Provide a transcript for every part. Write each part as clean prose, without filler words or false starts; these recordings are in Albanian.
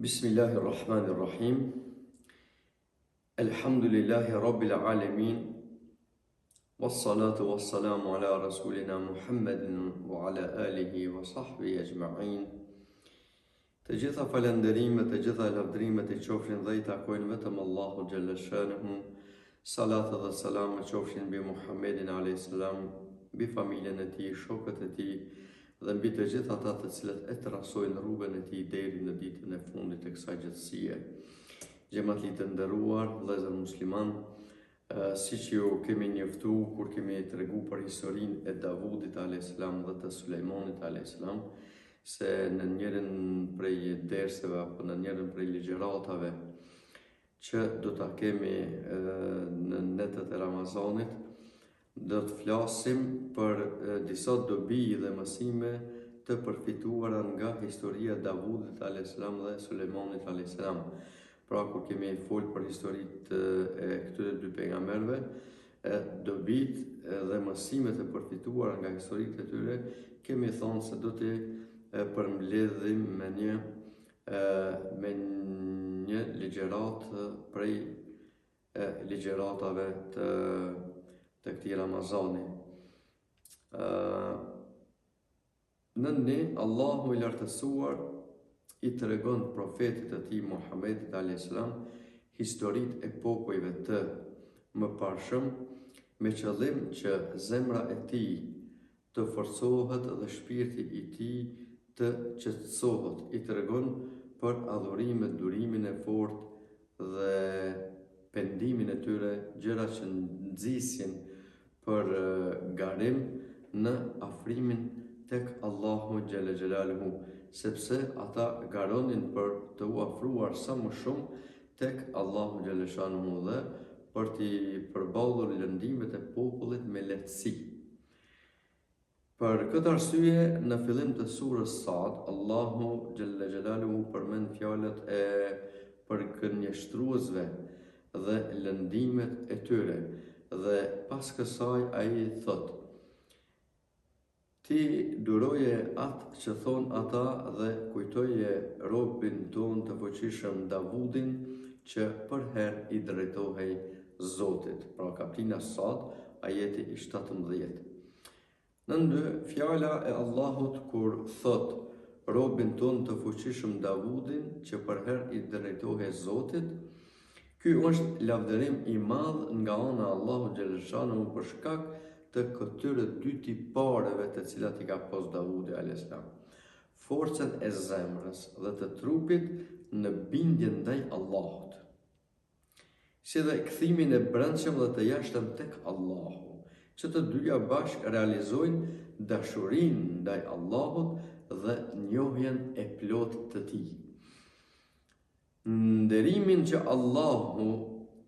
Bismillahirrahmanirrahim. Elhamdulillahi Rabbil Alamin. Wassalatu wassalamu ala rasulina Muhammedin wa ala alihi wa sahbihi ajma'in. Të gjitha falenderimet, të gjitha lavdrimet I qofshin dhe I takojnë vetëm Allahu Gjelle Shanuhu. Salat dhe salam qofshin mbi Muhammedin a.s. mbi familjen e tij, shokët e tij dhe mbi të gjitha ata të cilët e trasojnë rrugën e tij deri në ditën e fundit të kësaj gjësie. Xhamatli të nderuar, vëllezër musliman, siç ju kemi njoftuar kur kemi treguar për historinë e Davudit a.s. dhe të Sulejmanit a.s. se në njërin prej derseve apo në njërin prej ligjëratave që do ta kemi në netët e Ramazanit, do të flasim për disa dobi dhe mësime të përfituara nga historia e Davudit a.s. dhe Sulejmanit a.s. Pra kur kemi folë për historitë e këtyre dy pejgamberëve, dobit dhe mësimet e përfituara nga historitë e tyre, kemi thonë se do të përmbledhim me një ligjërat prej ligjëratave të këtij Ramazani. Nëni Allahu I lartësuar I tregon profetit e tij Muhammedit a.s. historitë e popujve të mëparshëm me qëllim që zemra e tij të forcohet dhe shpirti I tij të qetësohet. I tregon për adhurimet, durimin e fortë dhe pendimin e tyre, gjëra që nxisin për garim në afrimin tek Allahu Gjelle Gjelaluhu, sepse ata garonin për të u afruar sa më shumë tek Allahu Gjelle Shanuhu dhe për t'i përballur lëndimet e popullit me lehtësi. Për këtë arsye, në fillim të surës Sad, Allahu Gjelle Gjelaluhu përmend fjalët e përgënjeshtruesve dhe lëndimet e tyre, dhe pas kësaj ai thot: Ti duroje atë që thon ata dhe kujtoje robin ton të fuqishëm Davudin që për herë I drejtohej Zotit. Pra kapitulli Sad, ajeti I 17. Në fjala e Allahut kur thot robin ton të fuqishëm Davudin që për herë I drejtohej Zotit, ky është lavdërim I madh nga ana e Allahut Gjeleshanu për shkak të këtyre dy tipareve të cilat I ka pas Davudi a.s. Forcën e zemrës dhe të trupit në bindje ndaj Allahut, si dhe kthimin e brendshëm dhe të jashtëm tek Allahu, që të dyja bashkë realizojnë dashurinë ndaj Allahut dhe njohjen e plotë të tij. Nderimin që Allahu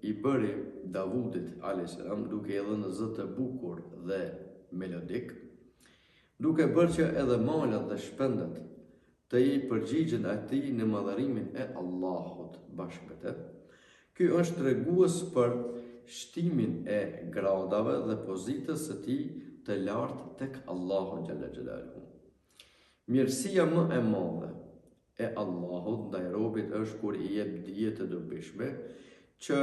I bëri Davudit a.s. duke I dhënë zë të bukur dhe melodik, duke bërë që edhe malat dhe shpendet të I përgjigjen atij në madhërimin e Allahut bashkë me të, ky është tregues për shtimin e gradave dhe pozitës së tij të lartë tek Allahu Gjelle Gjelaluhu. Mirësia më e madhe e Allahut ndaj robit është kur I jep dije të dobishme që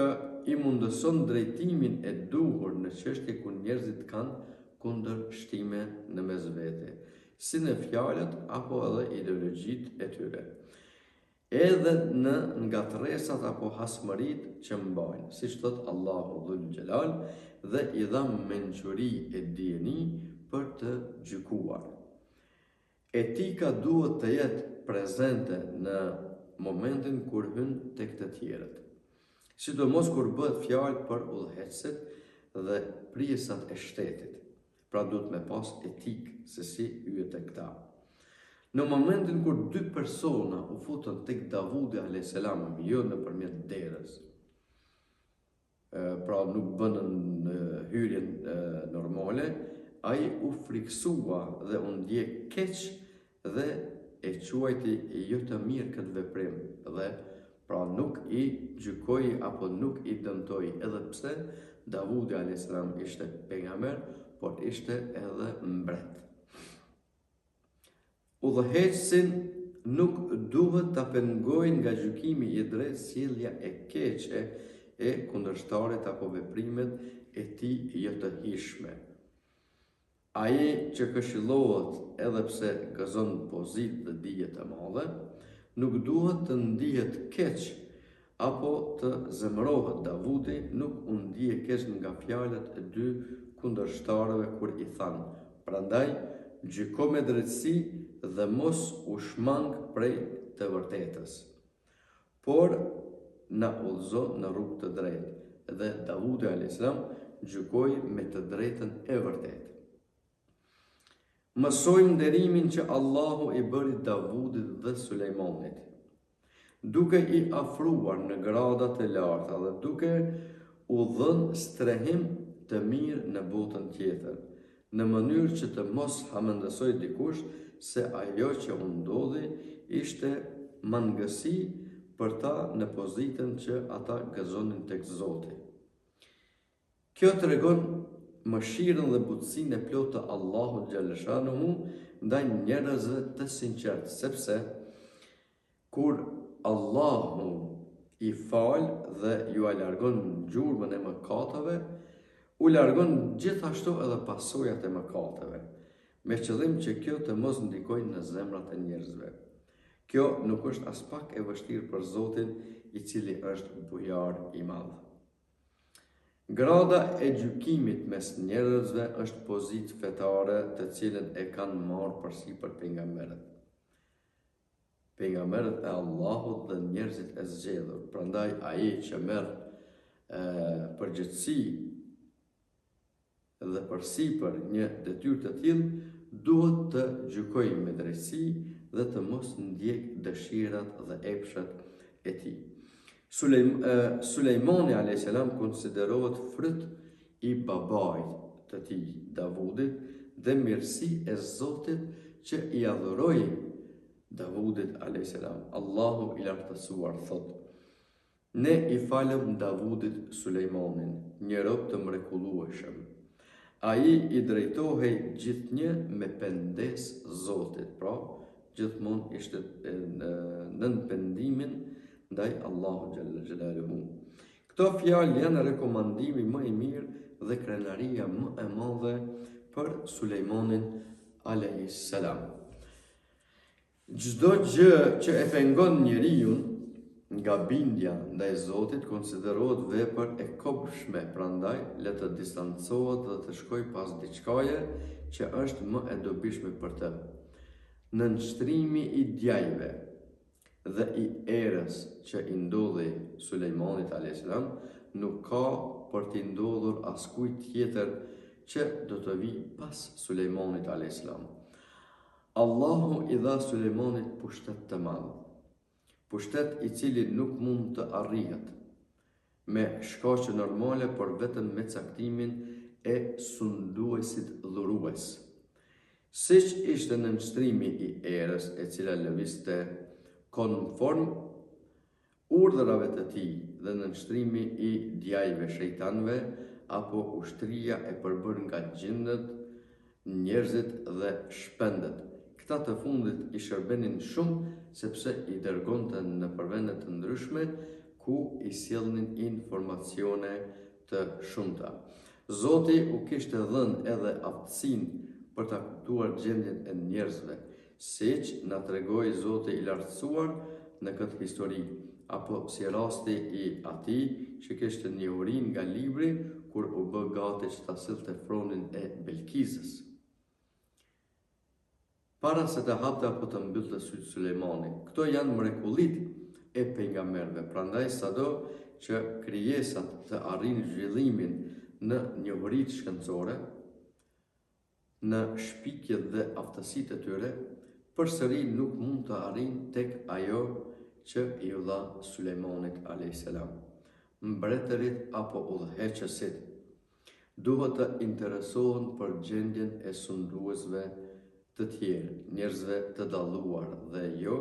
I mundëson drejtimin e duhur në çështje ku njerëzit kanë kundërshtime në mes vete, si në fjalët apo edhe ideologjitë e tyre, edhe në ngatresat apo hasmëritë që mbajnë, siç thot Allahu Dhul Gjelal, dhe I dha mençuri e dieni për të gjykuar. Etika duhet të jetë prezente në momentin kur hyn tek të tjerët, sidomos kur bëhet fjalë për udhëheqësit dhe prijesat e shtetit. Pra duhet me pas etikë se si hyet tek këta. Në momentin kur dy persona u futën tek Davudi a.s. jo nëpërmjet derës, pra nuk bënën hyrjen normale, ai u friksua dhe u ndje keq dhe e quajti jo të mirë këtë veprim, dhe pra nuk I gjykoi apo nuk I dëmtoi, edhe pse Davudi a.s. ishte pejgamber, por ishte edhe mbret. Udhëheqësin nuk duhet ta pengojnë nga gjykimi I drejtë sjellja e keqe e kundërshtarit apo veprimet e tij jo të hishme. Ai që këshillohet edhe pse gëzon pozitë dhe dije të mëdha, nuk duhet të ndihet keq apo të zemërohet. Davudi nuk u ndje keq nga fjalët e dy kundërshtarëve kur I thanë: "Prandaj gjyko me drejtësi dhe mos u shmang prej të vërtetës, por na udhëzo në rrugë të drejtë." Dhe Davudi a.s. gjykoi me të drejtën e vërtetë. Mësojmë nderimin që Allahu I bëri Davudit dhe Sulejmanit, duke I afruar në gradat e larta dhe duke u dhënë strehim të mirë në botën tjetër, në mënyrë që të mos hamendësoj dikush se ajo që u ndodhi ishte mangësi për ta në pozitën që ata gëzonin tek Zoti. Kjo tregon mëshirën dhe butësinë e plotë të Allahut xhaleshanuhu ndaj njerëzve të sinqertë, sepse kur Allahu I fal dhe ju a largon gjurmën e mëkateve, u largon gjithashtu edhe pasojat e mëkateve, me qëllim që kjo të mos ndikojnë në zemrat e njerëzve. Kjo nuk është as pak e vështirë për Zotin, I cili është bujar I madh. Grada e gjykimit mes njerëzve është pozitë fetare të cilën e kanë marrë përsipër pejgamberët. Pejgamberët e Allahut dhe njerëzit e zgjedhur. Prandaj ai që merr përgjegjësi dhe përsipër një detyrë të tillë duhet të gjykojë me drejtësi dhe të mos ndjek dëshirat dhe epshat e tij. Sulejmani a.s. konsiderohet fryt I babait të tij, Davudit, dhe mirësi e Zotit që I adhuroi Davudit a.s. Allahu I lartësuar thot: "Ne I falëm Davudit Sulejmanin, një rob të mrekullueshëm. Ai I drejtohej gjithnjë me pendes Zotit." Pra, gjithmonë ishte nën pendimin ndaj Allahu xhalla xhelaluhu. Këto fjalë janë rekomandimi më I mirë dhe krenaria më e madhe për Sulejmanin alayhis salam. Çdo gjë që e pengon njeriu nga bindja ndaj Zotit konsiderohet vepër e kopshme, prandaj le të distancohet dhe të shkoj pas diçkaje që është më e dobishme për të. Nënshtrimi I djajve dhe I erës që I ndodhi Sulejmanit a.s. nuk ka për t'i ndodhur askujt tjetër që do të vi pas Sulejmanit a.s. Allahu I dha Sulejmanit pushtet të madh, pushtet I cili nuk mund të arrihet me shkaqe normale, por vetëm me caktimin e sunduesit dhurues. Siç ishte nënshtrimi I erës e cila lëvizte konform urdhrave të tij dhe nënshtrimi I djajve shejtanëve apo ushtria e përbërë nga gjindet, njerëzit dhe shpendet. Këta të fundit I shërbenin shumë sepse I dërgonte në vende të ndryshme ku I sjellnin informacione të shumta. Zoti u kishte dhënë edhe aftësinë për ta kuptuar gjendjen e njerëzve, siç na tregoi Zoti I lartësuar në këtë histori, apo si rasti I atij që kishte njohurinë nga libri kur u bë gati që ta sillte fronin e Belkisës, para se të hapte apo të mbyllte sytë Sulejmani. Këto janë mrekullitë e pejgamberëve, prandaj sado që krijesat të arrijnë zhvillimin në njohuritë shkencore, në shpikjet dhe aftësitë e tyre, përsëri nuk mund të arrijnë tek ajo që I u dha Sulejmanit a.s. Mbretërit apo udhëheqësit duhet të interesohen për gjendjen e sunduesve të tjerë, njerëzve të dalluar, dhe jo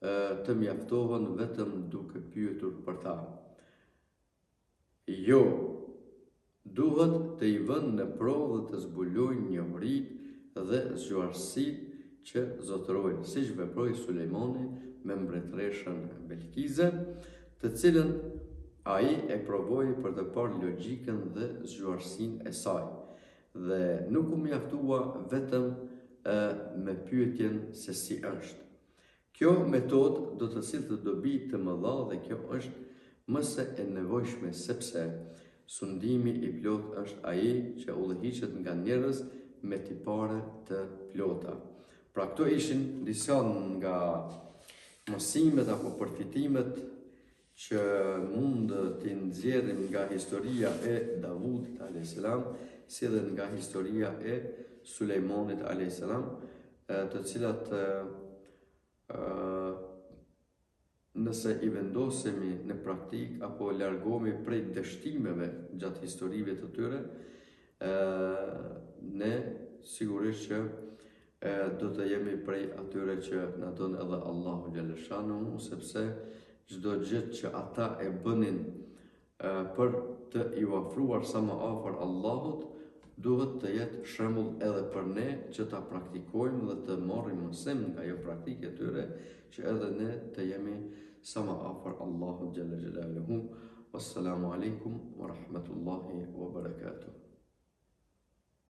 të mjaftohen vetëm duke pyetur për ta. Jo, duhet të I vënë në provë dhe të zbulojnë njohuritë dhe zgjuarësitë që zotërojnë, siç veproi Sulejmani me mbretëreshën Belkize, të cilën ai e provoi për të parë logjikën dhe zgjuarsinë e saj, dhe nuk u mjaftua vetëm me pyetjen se si është. Kjo metodë do të sillte dobi të mëdha dhe kjo është më se e nevojshme, sepse sundimi i plot është ai që udhëhiqet nga njerëz me tipare të plota. Pra këto ishin disa nga mësimet apo përfitimet që mund t'i nxjerrim nga historia e Davudit a.s. si dhe nga historia e Sulejmanit a.s. të cilat nëse i vendosemi në praktik apo largohemi prej dështimeve gjatë historive të tyre, ne sigurisht që do të jemi prej atyre që na don edhe Allahu xhaleshanuhu, sepse çdo gjë që ata e bënin për të i ofruar sa më afër Allahut, duhet të jetë shembull edhe për ne që ta praktikojmë dhe të marrim mësim nga ajo praktike e tyre, që edhe ne të jemi sa më afër Allahut xhalla xhelaluhu. Wassalamu alaikum wa rahmatullahi wa barakatuh.